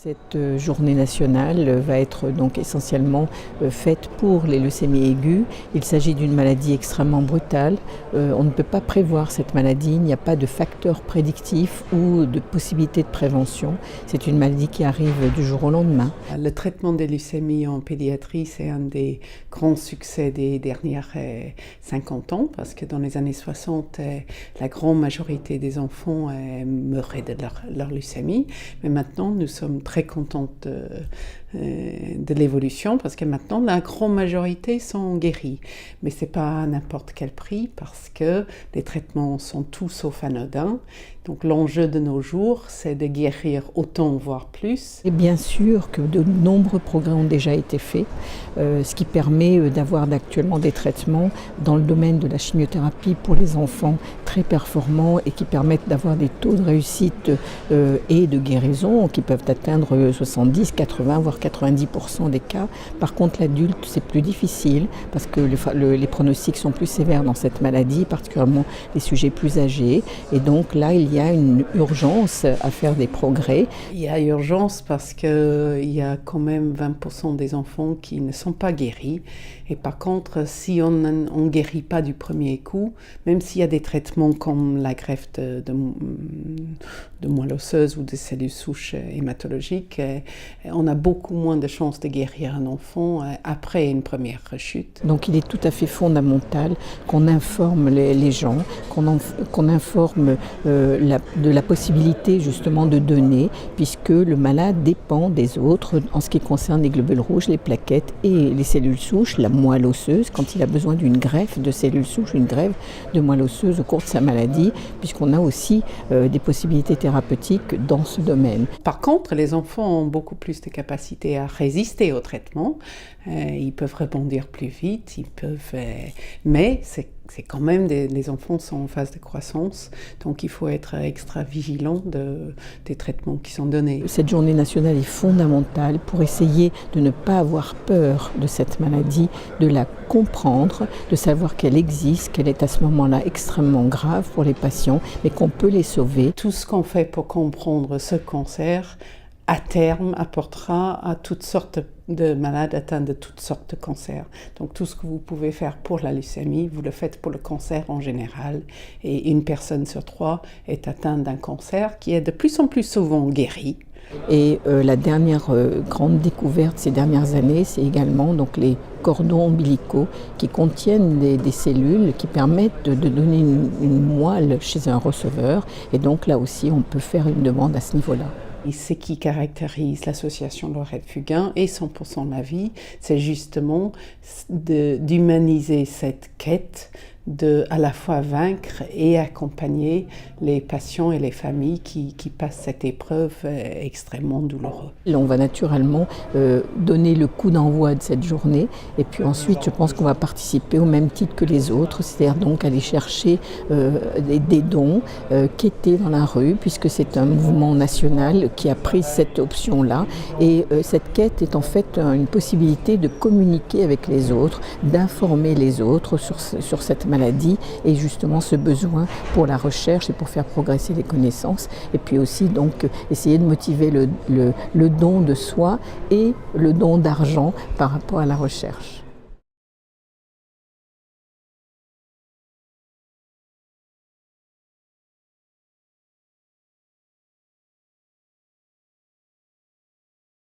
Cette journée nationale va être donc essentiellement faite pour les leucémies aiguës. Il s'agit d'une maladie extrêmement brutale. On ne peut pas prévoir cette maladie, il n'y a pas de facteur prédictif ou de possibilité de prévention. C'est une maladie qui arrive du jour au lendemain. Le traitement des leucémies en pédiatrie, c'est un des grands succès des dernières 50 ans, parce que dans les années 60, la grande majorité des enfants meuraient de leur leucémie. Mais maintenant, nous sommes très contente de l'évolution parce que maintenant la grande majorité sont guéris. Mais ce n'est pas à n'importe quel prix parce que les traitements sont tout sauf anodins. Donc l'enjeu de nos jours, c'est de guérir autant, voire plus. Et bien sûr que de nombreux progrès ont déjà été faits, ce qui permet d'avoir actuellement des traitements dans le domaine de la chimiothérapie pour les enfants très performants et qui permettent d'avoir des taux de réussite et de guérison qui peuvent atteindre 70, 80, voire 90% des cas. Par contre, l'adulte, c'est plus difficile parce que les pronostics sont plus sévères dans cette maladie, particulièrement les sujets plus âgés. Et donc là, il y a une urgence à faire des progrès. Il y a urgence parce qu'il y a quand même 20% des enfants qui ne sont pas guéris. Et par contre, si on ne guérit pas du premier coup, même s'il y a des traitements comme la greffe de moelle osseuse ou des cellules souches hématologiques, on a beaucoup moins de chances de guérir un enfant après une première rechute. Donc il est tout à fait fondamental qu'on informe les gens, qu'on informe de la possibilité justement de donner, puisque le malade dépend des autres en ce qui concerne les globules rouges, les plaquettes et les cellules souches, la moelle osseuse, quand il a besoin d'une greffe de cellules souches, une greffe de moelle osseuse au cours de sa maladie, puisqu'on a aussi des possibilités thérapeutiques dans ce domaine. Par contre, les enfants ont beaucoup plus de capacité à résister au traitement. Ils peuvent rebondir plus vite, mais c'est quand même les enfants sont en phase de croissance, donc il faut être extra vigilant des traitements qui sont donnés. Cette journée nationale est fondamentale pour essayer de ne pas avoir peur de cette maladie, de la comprendre, de savoir qu'elle existe, qu'elle est à ce moment-là extrêmement grave pour les patients, mais qu'on peut les sauver. Tout ce qu'on fait pour comprendre ce cancer, à terme, apportera à toutes sortes de malades atteints de toutes sortes de cancers. Donc tout ce que vous pouvez faire pour la leucémie, vous le faites pour le cancer en général. Et une personne sur 3 est atteinte d'un cancer qui est de plus en plus souvent guéri. Et la dernière grande découverte ces dernières années, c'est également donc, les cordons ombilicaux qui contiennent des cellules qui permettent de donner une moelle chez un receveur. Et donc là aussi, on peut faire une demande à ce niveau-là. Et ce qui caractérise l'association Laurette Fugain et 100% la vie, c'est justement d'humaniser cette quête de à la fois vaincre et accompagner les patients et les familles qui passent cette épreuve extrêmement douloureuse. On va naturellement donner le coup d'envoi de cette journée et puis ensuite je pense qu'on va participer au même titre que les autres, c'est-à-dire donc aller chercher des dons, quêter dans la rue puisque c'est un mouvement national qui a pris cette option-là et cette quête est en fait une possibilité de communiquer avec les autres, d'informer les autres sur cette maladie et justement ce besoin pour la recherche et pour faire progresser les connaissances et puis aussi donc essayer de motiver le don de soi et le don d'argent par rapport à la recherche.